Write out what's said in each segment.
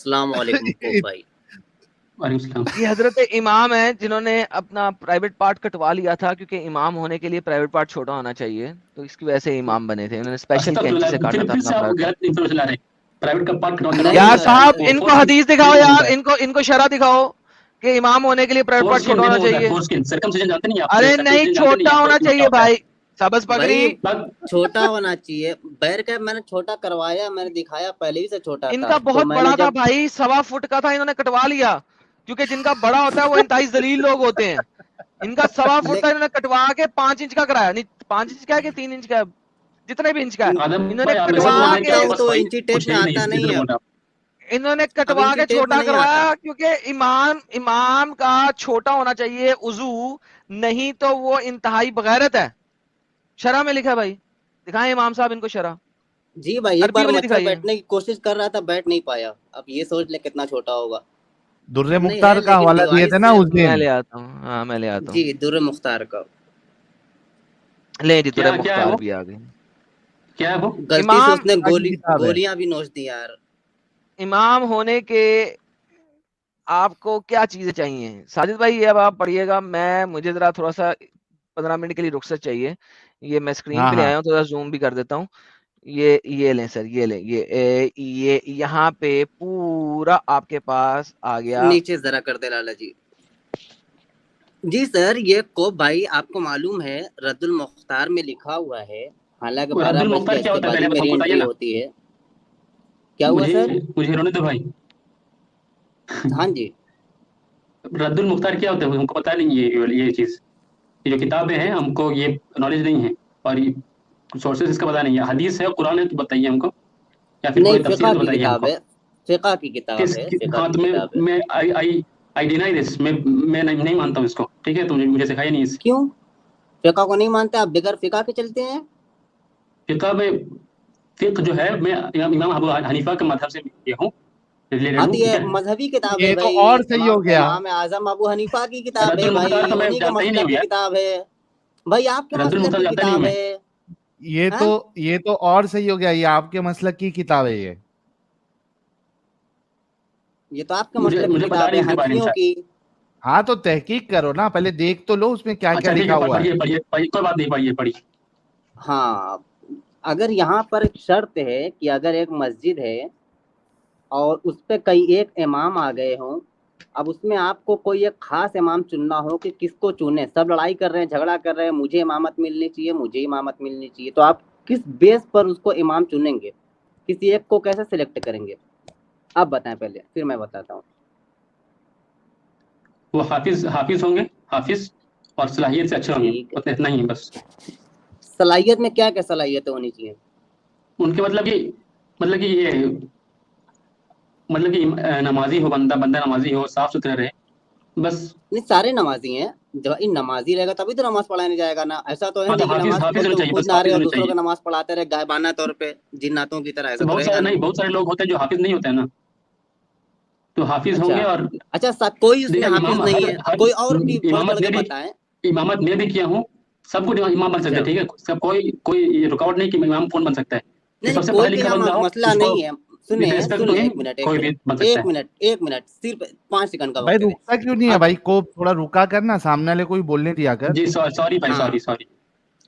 अस्सलाम वालेकुम कोप भाई। ये हजरत इमाम है जिन्होंने अपना प्राइवेट पार्ट कटवा लिया था, क्योंकि इमाम होने के लिए प्राइवेट पार्ट छोटा होना चाहिए, तो इसकी वजह से इमाम बने थे। उन्होंने स्पेशल कैंची से काटा था फिर अपना से आप प्राइवेट पार्ट। गलत इन्फॉर्मेशन ला रहे हैं। प्राइवेट का पार्ट कटवा नहीं यार सर, साहब, वो इनको फोर्स हदीस दिखाओ नहीं यार, होता है। इनको शरा दिखाओ कि इमाम होने के लिए प्राइवेट पार्ट फोर्स छोटा नहीं होना होता है, चाहिए। फोर्स सर्कमसिजन जानते नहीं आप? अरे नहीं, सर्कमसिजन जानते नहीं छोटा आप? होना क्या चाहिए होता है? भाई, सबस पगड़ी। भाई छोटा होना चाहिए। बैर का मैंने छोटा करवाया, मैंने दिखाया, पहले ही से छोटा था। इनका तो बहुत मैंने बड़ा था जब भाई, 1.25 फुट का था, इन्होंने कटवा लिया। क्योंकि जिनका बड़ा होता है वो इंतहाई जलील लोग होते हैं। इनका 1.25 फुट ले, था, इन्होंने कटवा के 5 इंच का कराया। नहीं, 5 इंच का है कि 3 इंच का है, जितने भी इंच का है, आदम इन्होंने भाई, आप ऐसे जब कटवा बोल रहे हैं कि के, मानता आपके हूँ पास तो भाई इंची टेप कुछ में है ही नहीं, आता नहीं इधर है। बोल रहे आप। इन्होंने अब कटवा इंची के टेप में छोटा नहीं आता। करवाया, क्योंकि इमाम इमाम का छोटा होना चाहिए उजू, नहीं तो वो इंतहाई बगैरत है। शरा में लिखा है भाई, दिखाएं इमाम साहब इनको शरा, जी भाई, एक अरबी बार वाली मच्छर दिखाइए। बैठने की कोशिश कर रहा था, बैठ नहीं पाया। अब ये सोच ले कितना छोटा होगा। दुर्रे नहीं है, मुख्तार का लेकिन हवाला दिए थे डिवाइस ना से। उस मैं दिन। ले आता हूँ, हाँ मैं ले आता जी, हूँ। दुर्र मुख्तार का। ले जी, तुरे क्या है मुख्तार वो? भी आ गए। क्या है वो? गलती से इमाम उसने की किताब है। गोलियां भी नोच दी यार। इमाम होने के आपको क्या चीजें चाहिए साजिद भाई, ये अब आप पढ़िएगा। मुझे जरा थोड़ा सा 15 मिनट के लिए रुखसत चाहिए। ये मैं स्क्रीन हाँ पे ले हाँ। आया हूँ, थोड़ा जूम भी कर देता हूँ। ये लें सर, ये लें, ये यहाँ पे पूरा आपके पास आ गया। नीचे जरा कर दे लाला जी। जी सर, ये को भाई आपको मालूम है रद्दुल मुख्तार में लिखा हुआ है। हालांकि वो 12 रद्दुल बज मुख्तार के क्या इसके होता है, बाद ही पहले बस मेरी हमको बताइए एंट्री ना। होती है। क्या हुआ मुझे सर? मुझे रोने दो भाई। हाँ जी। रद्दुल मुख्तार क्या होता है हमको पता नहीं, ये चीज, ये जो किताबें हैं हमको ये नॉलेज नहीं है। और ये सोर्सेज इसका पता नहीं है। हदीस है, कुरान है, तो बताइए हमको, या फिर नहीं, कोई तफसीर फिका है तो की बताइए किताब हमको। है। फिका की किताब किस है, कि, फिका हाँ की तो किताब है। मैं आई डिनाई दिस, मैं नहीं मानता हूँ इसको, ठीक है? तो मुझे सिखाया नहीं इस क्यों फिका को नहीं मानते आप? बगैर फिका के चलते हैं? किताब में। फिक्र जो है, मैं इमाम अबू हनीफा के मजहब से ये हूँ, रिलेटेड हाँ, हूँ, तो ठीक ये है? मजहबी किताब है ये तो भाई। और सही हो इमाम गया। इमाम आजम अबू हनीफा की किताब है रद्दुल मुख्तार भाई, तो मैं उन्हीं के जानता ही नहीं मसलक हूँ की यार। किताब है। भाई आपके रद्दुल मसलक मुख्तार की जानता नहीं हूँ किताब मैं। है। ये तो हैं? ये तो और सही हो गया, ये आपके मसलक की किताब है ये। ये तो आपके मुझे मसलक की मुझे पता किताब नहीं है, इसके बारे में हनफियों शायद। की। हाँ तो तहकीक करो ना, पहले देख तो लो उसमें क्या क्या अच्छा ठीक लिखा है, हुआ है। पढ़िए पढ़िए पढ़िए, कोई बात नहीं, पढ़िए पढ़िए। हाँ, अगर यहाँ पर एक शर्त है कि अगर एक मस्जिद है और उस पे कई एक इमाम आ गए हों, अब उसमें आपको कोई एक खास इमाम चुनना हो कि किसको चुने। सब लड़ाई कर रहे हैं, झगड़ा कर रहे हैं, मुझे इमामत मिलनी चाहिए, मुझे इमामत मिलनी चाहिए, तो आप किस बेस पर उसको इमाम चुनेंगे? किसी एक को कैसे सिलेक्ट करेंगे? आप बताएं पहले, फिर मैं बताता हूँ। वो हाफिज हाफिज होंगे, हाफिज, और सलाहियत से अच्छे होंगे, ठीक है। बस इतना ही है बस। सलाहियत में क्या क्या सलाहियतें होनी चाहिए? उनके मतलब कि ये मतलब कि नमाजी हो, बंदा बंदा नमाजी हो, साफ सुथरा रहे, बस। नहीं, सारे नमाजी हैं। जब इन नमाजी रहेगा तभी तो नमाज पढ़ाने जाएगा ना। ऐसा तो है हाँ तो नहीं कि हाफिज नमाज हाफिज बोलते होने वो चाहिए, खुद बस ना रहे हाफिज और होने दूसरों चाहिए। को नमाज पढ़ाते रहे गायबाना तौर पे, जिन्नातों की तरह। ऐसा तो तो रहेगा नहीं। बहुत सारे लोग होते हैं जो हाफिज नहीं होते हैं ना, तो हाफिज अच्छा। होंगे। और अच्छा, कोई उसमें देखिए, हाफिज इमाम नहीं हर है? हर कोई और भी बढ़ चढ़ इमामत के में भी बताएं। इमामत में भी किया हूँ। सब कुछ इमाम बन सकते अच्छा। हैं, ठीक है? सब कोई कोई ये रुकावट नहीं कि इमाम कौन बन सकता है। जो नहीं नहीं, सबसे पढ़ा कोई भी लिखा यहाँ बंदा हो, मसला उसको नहीं है। सुने विद रिस्पेक्ट टू सुने, हिम, एक मिनट, एक कोई भी मिनट, बन सकता एक है। मिनट, एक मिनट, सिर्फ 5 सेकंड का भाई वक्त दें। रुकता क्यों नहीं है अब भाई, को थोड़ा रुका कर ना, सामने वाले कोई बोलने दिया कर। जी सॉरी भाई, हाँ, सॉरी सॉरी।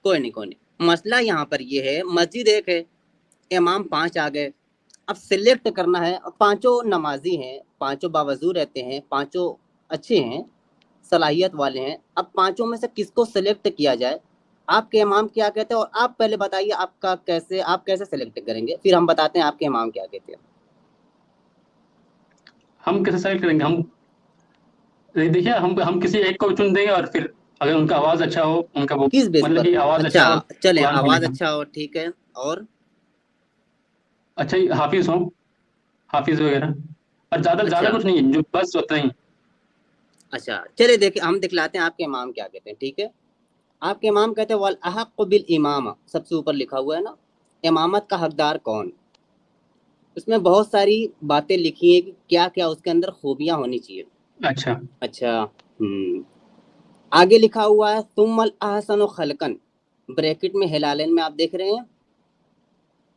कोई नहीं, कोई नहीं। मसला यहाँ पर ये है, मस्जिद एक है, इमाम 5 आ गए। अब सिलेक्ट करना है। अब पांचों नमाजी हैं, पांचों बावजू रहते हैं, पांचों अच्छे हैं, सलाहियत वाले हैं। अब पांचों में से किसको सिलेक्ट किया जाए? आपके इमाम क्या कहते हैं? और आप पहले बताइए आप कैसे सिलेक्ट करेंगे, फिर हम बताते हैं आपके इमाम क्या कहते हैं। हम कैसे सेलेक्ट करेंगे? हम देखिए, हम किसी एक को चुन देंगे, और फिर अगर उनका आवाज अच्छा हो, उनका वो किस बेस मतलब पर? कि आवाज अच्छा, अच्छा हो, चले, कुरान पढ़ने आवाज का। अच्छा हो, ठीक है। और अच्छा ही हाफिज हो, हाफिज वगैरह। और ज्यादा ज्यादा अच्छा। कुछ नहीं है, जो बस उतना ही। अच्छा, चले देखिए, हम दिखलाते हैं आपके इमाम क्या कहते हैं, ठीक है? आपके इमाम कहते हैं वल अहक्कु बिल इमामा, सबसे ऊपर लिखा हुआ है ना, इमामत का हकदार कौन। उसमें बहुत सारी बातें लिखी हैं कि क्या क्या उसके अंदर खूबियां होनी चाहिए। अच्छा। अच्छा। आगे लिखा हुआ है तुम्मल अहसन खलकन, ब्रैकेट में हिलालेन में आप देख रहे हैं।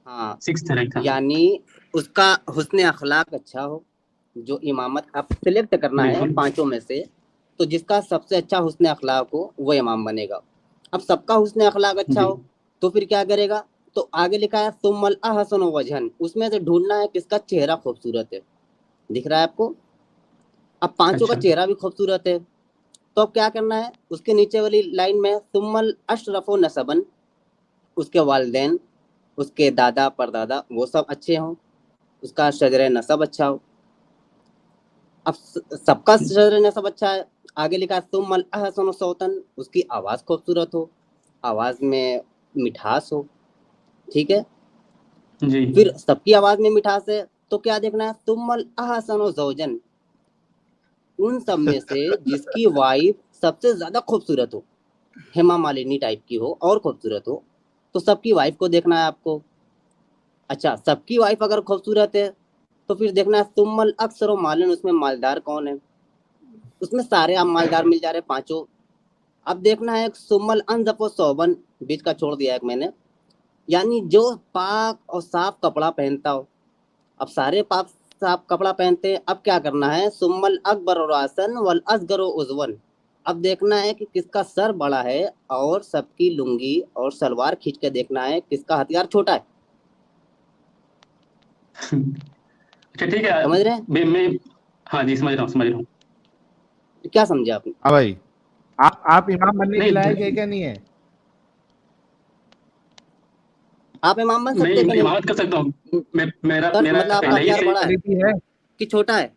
हाँ, 6th रैंक था। यानी उसका हुस्न अखलाक अच्छा हो, जो इमामत आप सिलेक्ट करना है बिल्कुल। 5 में से, तो जिसका सबसे अच्छा हुस्न अखलाक हो वो इमाम बनेगा। अब सबका हुस्न अखलाक अच्छा जी। हो तो फिर क्या करेगा, तो आगे लिखा है सुम्मल अहसन वजहन, उसमें से ढूंढना है किसका चेहरा खूबसूरत है। दिख रहा है आपको? अब 5 का अच्छा। चेहरा भी खूबसूरत है, तो अब क्या करना है, उसके नीचे वाली लाइन में सुम्मल अशरफो नसबन, उसके वालिदैन, उसके दादा परदादा वो सब अच्छे हों, उसका शजर नसब अच्छा हो। अब सबका शजर नसब अच्छा है, आगे लिखा है सुम्मल अहसन सौतन, उसकी आवाज़ खूबसूरत हो, आवाज़ में मिठास हो। ठीक है, जी। फिर सबकी आवाज़ में मिठास है तो क्या देखना है, सुम्मल अहसन ज़ौजन, उन सब में से जिसकी वाइफ सबसे ज़्यादा खूबसूरत हो, हेमा मालिनी टाइप की हो और खूबसूरत हो, तो सबकी वाइफ को देखना है आपको। अच्छा, सबकी वाइफ अगर खूबसूरत है तो फिर देखना है सुम्मल अक्सर मालिन, उसमें मालदार कौन है, उसमें सारे आप मालदार मिल जा रहे 5। अब देखना है सुम्मल अनजफो सोबन, बीच का छोड़ दिया एक मैंने, यानी जो पाक और साफ कपड़ा पहनता हो। अब सारे पाक साफ कपड़ा पहनते हैं, अब क्या करना है, सुम्मल अकबर और आसन वल असगर उजवन, अब देखना है कि किसका सर बड़ा है और सबकी लुंगी और सलवार खींच के देखना है किसका हथियार छोटा है। अच्छा ठीक है। समझ रहे हैं? मैं हाँ जी, समझ रहा हूँ। क्या समझे आपने? हाँ भाई, आप इमाम बनने के लायक है नहीं, क्या नहीं है? आप इमाम बन मैं सकते हैं कि नहीं? इमामत कर सकता हूँ। मेरा सर मेरा मतलब आपका पहले ही हथियार से बड़ा है क्वालिटी है। कि छोटा है?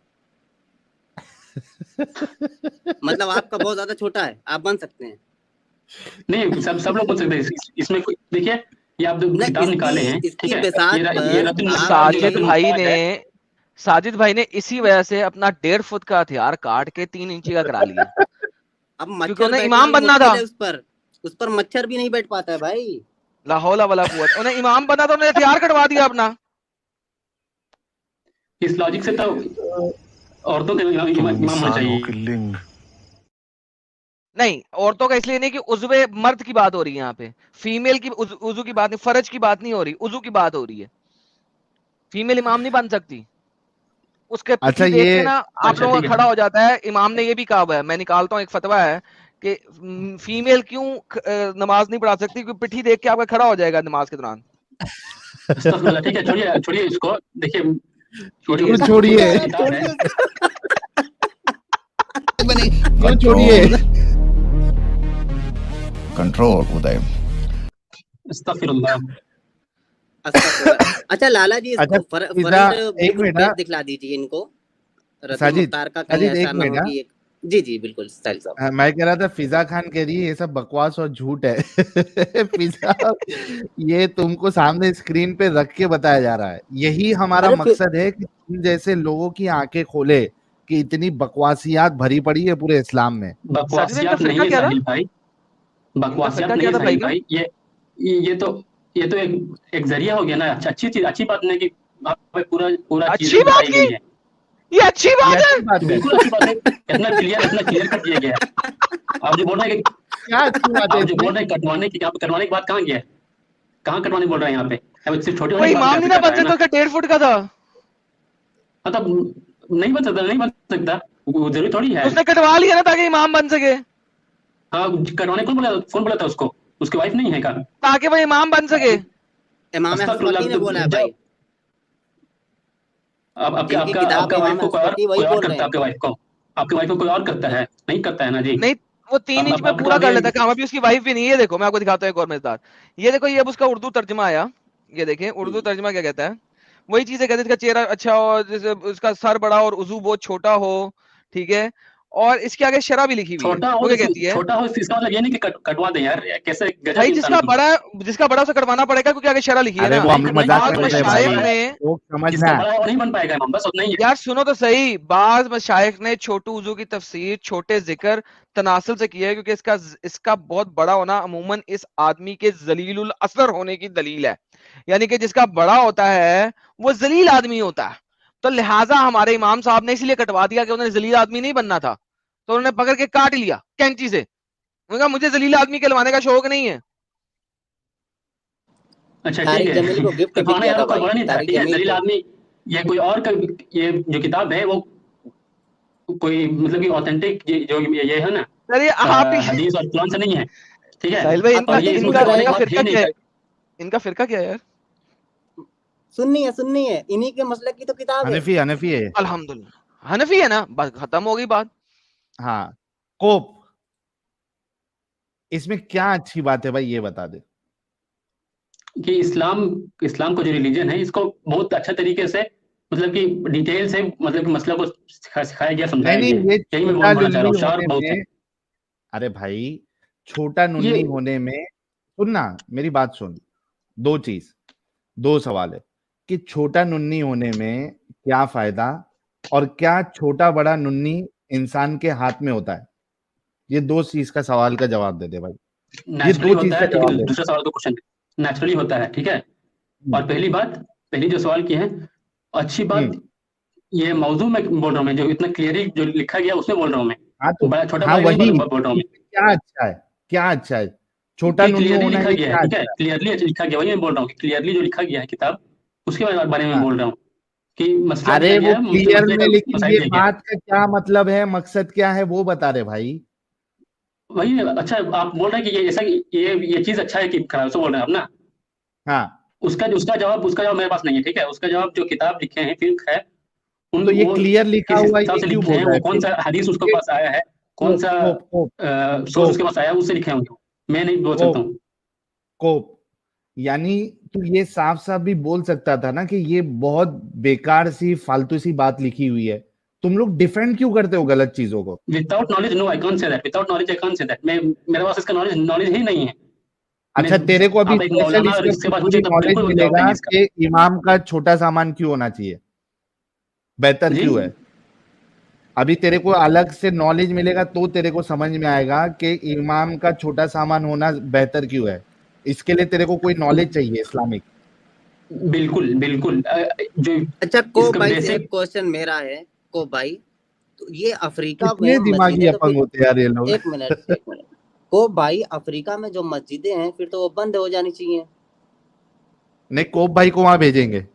मतलब आपका बहुत ज्यादा छोटा है, आप बन सकते हैं। नहीं, सब लोग बोल सकते हैं। इसमें देखिए, ये आप जो न किताब निकाले हैं, इसकी ठीक इसकी है, बिसात ये पर रद्दुल आप साजिद भी भाई मुख्तार ने है। साजिद भाई ने इसी वजह से अपना 1.5 फुट का हथियार काट के 3 इंची का करा लिया, अब क्योंकि मच्छर उन्हें बैठना इमाम भी बनना था। मुश्किल है उस पर मच्छर भी नहीं बैठ पाता है भाई। ला हौला वला कुव्वत, उन्हें इमाम बनना था, उन्हें हथियार कटवा दिया अपना। इस लॉजिक से तो औरतों के इमाम होना चाहिए। नहीं, औरतों का इसलिए नहीं कि उज़्वे मर्द की बात हो रही है यहाँ पे, फीमेल की उज़ू की बात नहीं, फर्ज की बात नहीं हो रही, उज़ू की बात हो रही है। फीमेल इमाम नहीं बन सकती, उसके अच्छा, पिठी देख के ये ना आप अच्छा लोगों ठीक का है। खड़ा हो जाता है। इमाम ने ये भी कहा हुआ है, मैं निकालता हूँ एक फतवा है कि फीमेल क्यों नमाज नहीं पढ़ा सकती, क्योंकि पिठी देख के आपका खड़ा हो जाएगा नमाज के दौरान। अस्तगफिरुल्लाह। ठीक है, छोड़िए इसको। देखिए, छोड़िए क्यों इसको, छोड़िए? ये किताब है। क्यों छोड़िए? कंट्रोल उदय। अस्तगफिरुल्लाह। अच्छा लाला जी, अच्छा, इसको फिजा, फ्रंट एक बिल्कुल मिनट। पेज दिखला दीजिए इनको, रद्दुल साजिद, मुख्तार का, कहीं साजिद ऐसा एक ना मिनट। हो कि एक। जी जी बिल्कुल साहिल साहब। मैं कह रहा था फिजा खान कह रही है ये सब बकवास और झूठ है। फिजा, ये तुमको सामने स्क्रीन पे रख के बताया जा रहा है। यही हमारा अरे फिर मकसद है कि तुम जैसे लोगों की आंखें खोले कि इतनी बकवासियात भरी पड़ी है पूरे इस्लाम में। साजिद भाई, इनका बकवासियात नहीं फिरका है क्या था? साहिल भाई, इनका बकवासियात फिरका नहीं क्या है था भाई साहिल का? भाई। ये तो एक जरिया हो गया ना। अच्छी बात नहीं कि वहाँ पे पूरा पूरा अच्छी चीजें बात बताई की, गई है। ये अच्छी ये बात है। अच्छी बात है। बिल्कुल अच्छी बात है। इतना क्लियर कर दिया गया है। आप जो बोल रहे हैं कि क्या अच्छी बात है आप जो इसमें? बोल रहे हैं कटवाने की, यहाँ पे कटवाने की बात कहाँ गया है? कहाँ कटवाने बोल रहे हैं यहाँ पे? अब सिर्फ छोटे वो होने की बात इमाम नहीं ना कर बन रहा है सकता, ना। उसका 1.5 फुट का था, मतलब नहीं बन सकता, वो जरूरी थोड़ी तो है। उसने कटवा लिया ना ताकि इमाम बन सके, हाँ, कटवाने कौन बोला था उसको? उसकी वाइफ नहीं है क्या? ताकि वो इमाम बन सके। इमाम अस्तगफिरुल्लाह। हसफकी ने बोला है भाई, अब जिनकी किताब आपका है वाइफ इमाम को हसफकी वही कोई और बोल रहे करता है। हैं। आपके वाइफ को कोई और करता है? नहीं करता है ना जी। नहीं, वो 3 इंच में अब पूरा कर किताबें। लेता है काम। अभी उसकी वाइफ भी नहीं है, देखो मैं आपको दिखाता हूँ एक और मजेदार। ये देखो, ये अब उसका उर्दू तर्जमा आया, ये देखें उर्दू तर्जमा क्या कहता है। वही चीजें कहते हैं, इसका चेहरा अच्छा हो, जैसे उसका सर बड़ा और उजू बहुत छोटा हो, ठीक है, और इसके आगे शरा भी लिखी हुई है। वो क्या कहती है, छोटा हो इसका मतलब ये नहीं कि कटवा दें यार, कैसे गजब भाई इंसान की। जिसका बड़ा उसे कटवाना पड़ेगा, क्योंकि आगे शरा लिखी है अरे ना। वो हम लोग मजाक नहीं बाद कर में रहे थे कटवाएगा शायख भाई, भाई। ने, लोग जिसका समझना। बड़ा है वो नहीं बन पाएगा इमाम, बस उतना ही है। यार सुनो तो सही, बाद में शायख ने छोटू उजू की तफसीर छोटे जिक्र तनासुल से किया है, क्योंकि इसका बहुत बड़ा होना अमूमन इस आदमी के जलीलुल असर होने की दलील है। यानी कि जिसका बड़ा होता है वो जलील आदमी होता है। तो लिहाजा हमारे इमाम साहब ने इसलिए कटवा दिया कि उन्हें जलील आदमी नहीं बनना था, तो उन्होंने पकड़ के काट लिया कैंची से। उन्होंने कहा मुझे जलील आदमी कहलवाने का शौक नहीं है। अच्छा ठीक तारिक है। जमील को गिफ्ट भी कटवाना किया यार था कोई भाई, बड़ा नहीं था, तारिक ठीक है। जमील को। ये कोई और ये जो किताब है वो कोई मतलब कि ऑथेंटिक जो ये है ना चलिए आप ही हदीस और कुरान से नहीं है, ठीक है। साहिल भाई, आप और ये कैसे इसमें पूछ रहे करवाने हैं? का बात है नहीं। इनका फिरका क्या है यार? सुन्नी है, इन्हीं के मसलक की तो किताब है। हनफी है। अल्हम्दुलिल्लाह हनफी है ना, बस खत्म हो गई बात। हाँ कोप, इसमें क्या अच्छी बात है भाई, ये बता दे। कि इस्लाम को जो रिलीजन है इसको बहुत अच्छा तरीके से मतलब कि डिटेल से मतलब कि मसला को सिखाया गया, समझाया नहीं गया। ये यही मैं छोटा बोलना चाह रहा लुल्ली हूँ, शार्प होने बहुत है में, अरे भाई छोटा ये। नुन्नी होने में, सुनना मेरी बात सुन, दो सवाल है कि छोटा नुन्नी होने में क्या फायदा, और क्या छोटा बड़ा नुन्नी इंसान के हाथ में होता है। ये दो चीज का सवाल का जवाब दे दे भाई, ये नेचुरली दो चीज होता का है, ठीक जवाब है। दे। दूसरा सवाल का क्वेश्चन नेचुरली होता है, ठीक है। हम्म, और पहली जो सवाल की है, अच्छी बात हम्म, ये मौजू में बोल रहा हूँ मैं, जो इतना क्लियरली जो लिखा गया उसमें बोल रहा हूँ मैं। हाँ तो, बड़ा छोटा हाँ बड़ा नहीं वही, बोल रहा हूँ मैं, इसमें क्या अच्छा है, क्या अच्छा है, छोटा कि नुन्नू क्लियरली होना लिखा ये गया है, क्या ठीक है। अच्छा है। क्लियरली लिखा गया, वही मैं बोल रहा हूँ कि क्लियरली जो लिखा गया है किताब, उसके बारे में मैं हाँ बोल रहा हूँ कि मसला अरे दिया वो गया है, क्लियर मसले में, का लेकिन मसाइल ये दिया गया है। बात का क्या मतलब है, मकसद क्या है वो बता रहे भाई। वही अच्छा, आप बोल रहे हैं कि ये ऐसा ये चीज अच्छा है कि खराब, ऐसा बोल रहे हैं आप ना। हाँ उसका जवाब मेरे पास नहीं है, ठीक है। उसका जवाब जो किताब लिखे हैं फिक्र है, उन तो ये वो क्लियर लिखा किस हुआ हिसाब ये से क्यों लिखे बोल हैं, रहा वो है कौन फिर। सा हदीस उसके ये पास आया है, कौन कोप सा कोप कोप सोर्स कोप उसके पास आया है, उससे लिखे होंगे। मैं नहीं बोल सकता कोप हूँ। कोप यानी तू ये साफ साफ भी बोल सकता था ना कि ये बहुत बेकार सी फालतू सी बात लिखी हुई है, तुम लोग डिफेंड क्यों करते हो गलत चीजों को। Without knowledge no I can't say that, without knowledge I can't say that. मैं मेरे पास इसका नॉलेज ही नहीं है। मैं अच्छा तेरे को अभी आप एक स्पेशल मौलाना और इसका इसके पास पूरी पूछे तो नॉलेज बिल्कुल जवाब मिलेगा देंगे इसका। कि इमाम का छोटा सामान क्यों होना चाहिए, बेहतर जी क्यों है। अभी तेरे को अलग से नॉलेज मिलेगा तो तेरे को समझ में आएगा कि इमाम का छोटा सामान होना बेहतर क्यों है। इसके लिए तेरे को कोई नॉलेज चाहिए इस्लामिक। बिल्कुल बिल्कुल जो अच्छा को इसका भाई से एक बेसिक। क्वेश्चन मेरा है, को भाई, तो ये अफ्रीका में कितने दिमागी मस्जिदें तो अपंग फिर, होते हैं यार ये लोग। एक मिनट को भाई, अफ्रीका में जो मस्जिदें हैं फिर तो वो बंद हो जानी चाहिए। नहीं कोप भाई को वहां भेजेंगे।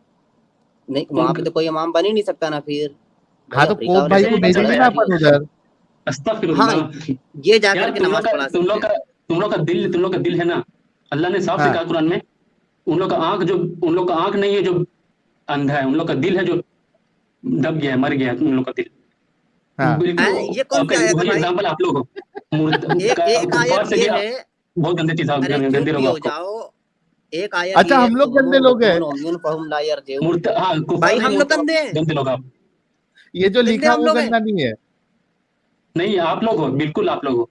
नहीं, वहां पे तो कोई इमाम बन ही नहीं सकता ना फिर भाई, हाँ तो अफ्रीका कोप वाले भाई से को तो बड़े भेजेंगे बड़े ना आदमी। अपन उधर। हाँ, अस्तगफिरुल्लाह। ये जा यार करके नमाज पढ़ा सकते हैं। तुम लोग का दिल है ना, अल्लाह ने साफ से हाँ कहा कुरान में, उन लोग का आंख नहीं है जो अंधा है, उन लोग का दिल है जो दब गया है, मर गया है उन लोग का दिल। हाँ बिल्कुल ये कौन सी आयत है वही भाई? एग्जांपल आप लोग हो। एक कुफार आयत से ये भी है, बहुत गंदे चीज अरे गंदे चुप ही लोग हो आपको। जाओ। एक आयत अच्छा ये है, हम लोग गंदे लोग हैं। फहुम ला यरजिऊन। हाँ कुफार भाई नहीं, हम लोग गंदे हैं, गंदे लोग आप। ये जो गंदे लिखा हम वो लोग हैं। गंदा नहीं है। नहीं आप लोग हो, बिल्कुल आप लोग हो।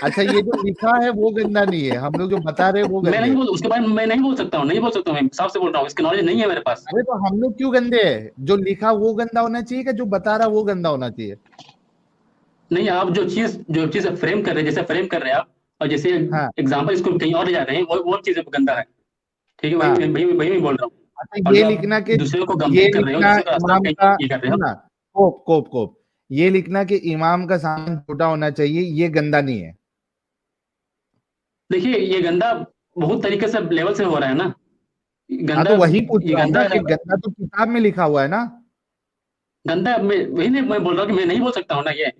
अच्छा ये जो लिखा है वो गंदा नहीं है, हम लोग जो बता रहे हैं वो मैं गंदे नहीं हैं। बोल उसके बारे में मैं नहीं बोल सकता हूँ, नहीं बोल सकता हूँ, मैं साफ से बोल रहा हूँ, इसकी नॉलेज नहीं है मेरे पास। अरे तो हम लोग क्यों गंदे हैं, जो लिखा वो गंदा होना चाहिए कि जो बता रहा वो गंदा होना चाहिए। नहीं, आप जो चीज फ्रेम कर रहे हैं, जैसे फ्रेम कर रहे हैं आप, और जैसे हाँ एग्जाम्पल इसको कहीं और ले जा रहे हैं, वो चीज गंदा है, ठीक है। हाँ। वही मैं बोल रहा हूँ। अच्छा और ये जो आप लिखना कि, दूसरे को ये गंभीर कर रहे हो, लिखना दूसरे का रास्ता इमाम कहीं का, ये कर रहे हो। सुनना, कोप कोप कोप, ये लिखना कि इमाम का सामान छोटा होना चाहिए, ये गंदा नहीं है। देखिए ये गंदा बहुत तरीके से लेवल से हो रहा है ना, हाँ गंदा। तो वही पूछ ये रहा हूँ गंदा ना कि है, गंदा तो किताब में लिखा हुआ है ना। गंदा वही नहीं मैं बोल रहा हूँ कि मैं नहीं बोल सकता हूँ ना ये।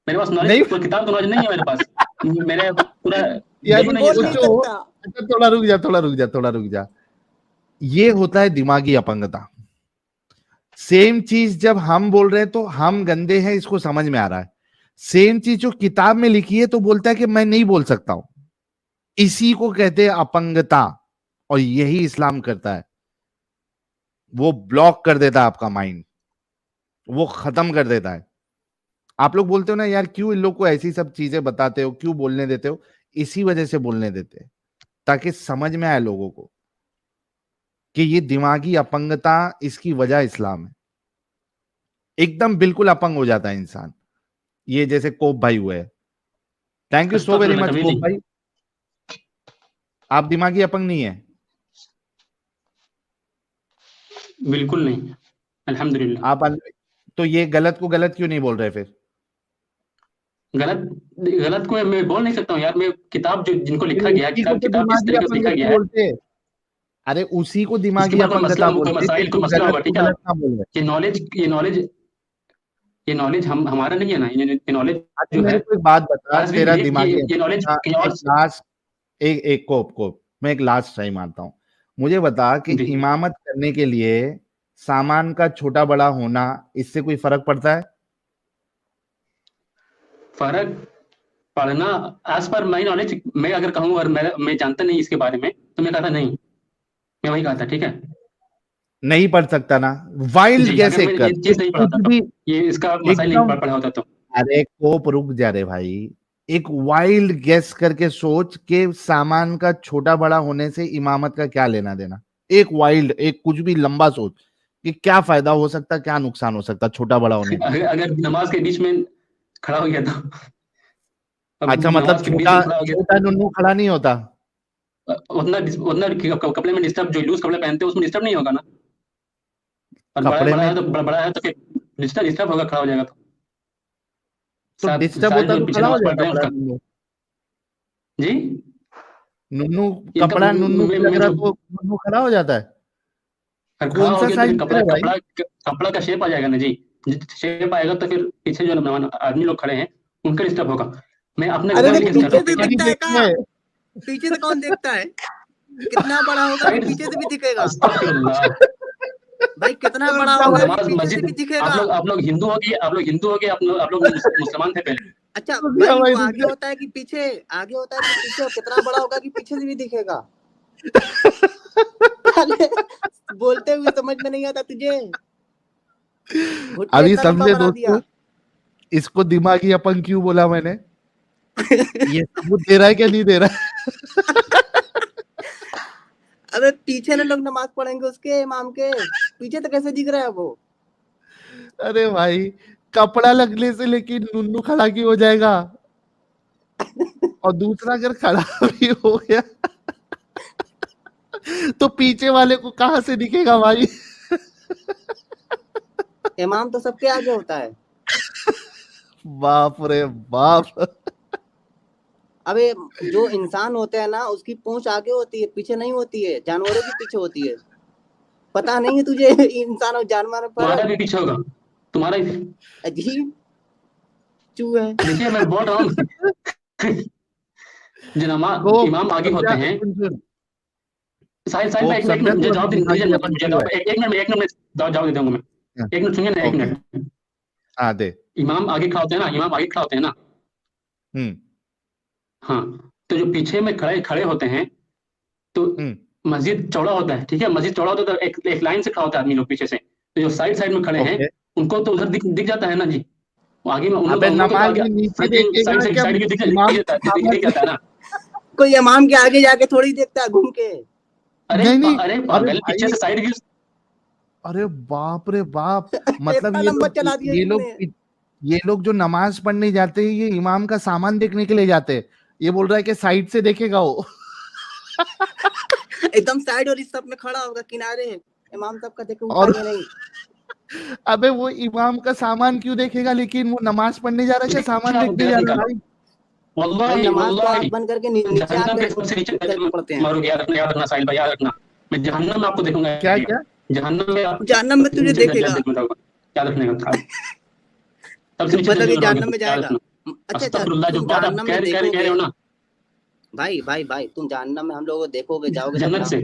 मेरे पास नॉलेज, नहीं पूरा किताब का नॉलेज नहीं है मेरे पास, मेरे पूरा यार दलील नहीं है बोल नहीं इसका। सोचो। सकता। अच्छा थोड़ा रुक जा। ये होता है दिमागी अपंगता। सेम चीज जब हम बोल रहे हैं तो हम गंदे हैं इसको समझ में आ रहा है, सेम चीज जो किताब में लिखी है तो बोलता है कि मैं नहीं बोल सकता हूं। इसी को कहते हैं अपंगता, और यही इस्लाम करता है। वो ब्लॉक कर देता है आपका माइंड, वो खत्म कर देता है। आप लोग बोलते हो ना यार क्यों इन लोग को ऐसी सब चीजें बताते हो, क्यों बोलने देते हो, इसी वजह से बोलने देते हैं ताकि समझ में आए लोगों को कि ये दिमागी अपंगता, इसकी वजह इस्लाम है। एकदम बिल्कुल अपंग हो जाता है इंसान, ये जैसे कोप भाई हुए। थैंक यू सो वेरी अस्तगफिरुल्लाह, मच कभी कोप नहीं। भाई, आप दिमागी अपंग नहीं है। बिल्कुल नहीं, अल्हम्दुलिल्लाह। आप तो ये गलत को गलत क्यों नहीं बोल रहे फिर। गलत गलत को मैं बोल नहीं सकता हूँ यार। मैं किताब जो जिनको लिखा फिर गया उसी को तो किताब जिस दिमागी तरीके से लिखा अपंगता गया है। बोलते हैं। अरे उसी को इसके दिमागी ऊपर कोई अपंगता मसला बोलते कोई हैं, मसाइल कि कोई तू मसला गलत होगा, को ठीक है। गलत ना बोल रहे। ये नॉलेज हम हमारा नहीं है ना, ये नॉलेज अच्छा जो मेरे है को एक बात बता, आज भी तेरा ये दिमागी ये नॉलेज अपंगता, कहीं और एक लास्ट, एक कोप मैं एक लास्ट ट्राई मारता हूँ। मुझे बता कि जी इमामत करने के लिए सामान का छोटा बड़ा होना, इससे कोई फर्क पड़ता है? फर्क पढ़ना एज पर माई नॉलेज, मैं अगर कहूँ और मैं जानता नहीं इसके बारे में, तो मैं कहता नहीं, मैं वही कहता, ठीक है नहीं पढ़ सकता ना, वाइल्ड जी। गैस अगर मैं एक ये कर, चीज नहीं कुछ पढ़ाता तो भी ये इसका मसाइल नहीं एकदम। पढ़ा होता तो। अरे कोप रुक जा रे भाई, एक वाइल्ड गैस करके सोच के सामान का छोटा बड़ा होने से इमामत का क्या लेना देना। एक वाइल्ड, एक कुछ भी लंबा सोच कि क्या फायदा हो सकता, क्या नुकसान हो सकता छोटा बड़ा होने से। अगर नमाज के बीच में खड़ा हो गया तो, अब अच्छा मतलब नमाज के बीच छोटा में खड़ा हो गया छोटा नुन्नू खड़ा नहीं होता? उतना उतना कपड़े में डिस्टर्ब, जो लूज कपड़े पहनते हैं उसमें डिस्टर्ब नहीं होगा ना। और बड़ा कपड़े बड़ा में है तो बड़ा है तो फिर डिस्टर्ब होगा, खड़ा हो जाएगा तो। तो डिस्टर्ब सारे होता जो तो पीछे खड़ा हो नमाज पढ़ जाता रहे हैं बड़ा उसका नुन्नू। जी। नुन्नू इनका कपड़ा नुन्नू मैं, भी लग मैं रहा जो तो नुन्नू खड़ा हो जाता है? अगर खड़ा कौन हो सा गया तो फिर साइज कपड़ा तेरे भाई? कपड़ा कपड़ा का शेप आ जाएगा ना जी। शेप आएगा तो फिर पीछे जो आदमी लोग खड़े हैं उनका डिस्टर्ब होगा। मैं अपने अरे एग्जाम्पल तो के लिए पीछे कहता से हूँ, ठीक दिखता है देखते का? हैं। पीछे से कौन देखता है? कितना बड़ा होगा कि साइड पीछे से भी दिखेगा? अस्तगफिरुल्लाह। भाई कितना बड़ा रुक होगा कि नमाज पीछे से मस्जिद, भी दिखेगा? आप लोग हिंदू हो गए, आप लोग मुसलमान थे पहले। अच्छा जा भाई भाई वो रुक आगे जा। होता है कि पीछे? आगे होता है कि पीछे? और कितना बड़ा होगा कि पीछे से भी दिखेगा? अरे बोलते हुए समझ में नहीं आता तुझे? घुटने अभी इतना लंबा समझे बना दिया। दोस्तों, इसको दिमागी अपंग क्यों बोला मैंने? ये सबूत दे रहा है क्या नहीं दे रहा है? अबे पीछे ना लोग नमाज पढ़ेंगे उसके इमाम के, पीछे तो कैसे दिख रहा है वो? अरे भाई कपड़ा लगने से लेकिन नुन्नू खड़ा क्यों हो जाएगा? और दूसरा अगर खड़ा भी हो गया तो पीछे वाले को कहां से दिखेगा भाई? इमाम तो सबके आगे होता है। बाप रे बाप। अबे जो इंसान होते हैं ना उसकी पूंछ आगे होती है, पीछे नहीं होती है। जानवरों की पीछे होती है। पता नहीं है तुझे इंसान और जानवर में तुम्हारा फर्क? भी पीछे होगा, तुम्हारा भी। अजीब चू है। देखिए मैं बोल रहा हूँ जो को इमाम आगे होते हैं। सुन सुन, साहिल साहिल को भाई एक मिनट समझा मुझे तू जवाब अभी दीजिए दिमागी ना, अपंग मुझे क्यों है? एक मिनट में जवाब दे दूंगा मैं। एक मिनट सुनिए ना, एक ओके, मिनट। हाँ दे। इमाम आगे खड़ा होते हैं ना, इमाम आगे खड़ा होते हैं ना। हम्म हाँ, तो जो पीछे में खड़े खड़े होते हैं तो हम्म मस्जिद चौड़ा होता है, ठीक है। मस्जिद चौड़ा होता है तो एक लाइन से खड़ा होता है आदमी लोग पीछे से। तो जो साइड साइड में खड़े हैं ओके। उनको तो उधर दिख जाता है ना जी। वो आगे में अबे उन लोगों को तो नमाज आगे में नीचे फ्रंट देखेगा क्या? साइड भी इमाम के सामने? दिख जाता है ना। कोई इमाम के आगे जाके थोड़ी देखता है घूम के। नहीं नहीं, अरे अरे पागल, पीछे भाई, से साइड व्यू। अरे बाप रे बाप। मतलब इतना लंबा चला दिया ये लोग इसने। ये लोग जो नमाज पढ़ने जाते हैं ये इमाम का सामान देखने के लिए जाते हैं। ये बोल रहा है कि साइड से देखेगा वो। एकदम साइड और इस सब में खड़ा होगा, किनारे इमाम सब का देखे, और आगे नहीं। अबे वो इमाम का सामान क्यों देखेगा, लेकिन वो नमाज पढ़ने जा रहा है क्या सामान देखने जा रहा है भाई? भाई वल्लाही नमाज तो वल्लाही आंख बंद करके नीचे जहन्नम आके के सबसे नीचे करके पढ़ते हैं। मारोगे, याद रखना साहिल भाई, याद रखना। मैं जहन्नम में आपको देखूंगा। क्या क्या? जहन्नम में जहन्नम में तुझे नीचे देखेगा। याद रखने का, सबसे नीचे मतलब ये में जहन्नम में याद जाएगा। रखना। अच्छा अस्तगफिरुल्लाह, जो तुम बात आप जहन्नम कह में रहे देखोगे हो ना, भाई तुम जहन्नम में हम लोगों को देखोगे, जाओगे तब जन्नत ना। से,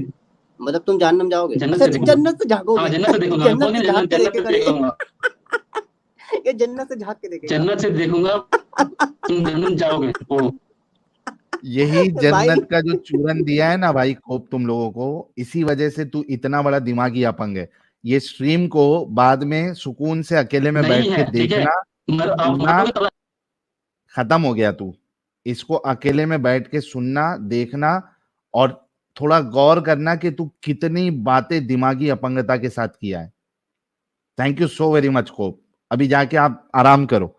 मतलब तुम जहन्नम जाओगे? जन्नत अच्छा से देखूंगा। जन्नत से हाँ, झांकोगे? जन्नत से देखूंगा। मैं जन्नत बोल से झांक के जन्नत देखेगा से ये। देखूंगा। ये जन्नत से झांक के देखेगा। जन्नत से देखूंगा, तुम जन्नत जाओगे। ओ यही भाई जन्नत का जो चूरन दिया है ना भाई खोप तुम लोगों को, इसी वजह से तू इतना बड़ा दिमागी अपंग है। ये स्ट्रीम को बाद में सुकून से अकेले में नहीं बैठ के है, ठीक है। देखना, मगर आप सुनना, मानोगे तो। खत्म हो गया तू। इसको अकेले में बैठ के सुनना, देखना और थोड़ा गौर करना कि तू कितनी बातें दिमागी अपंगता के साथ किया है। Thank you so very much कोप। अभी जाके आप आराम करो।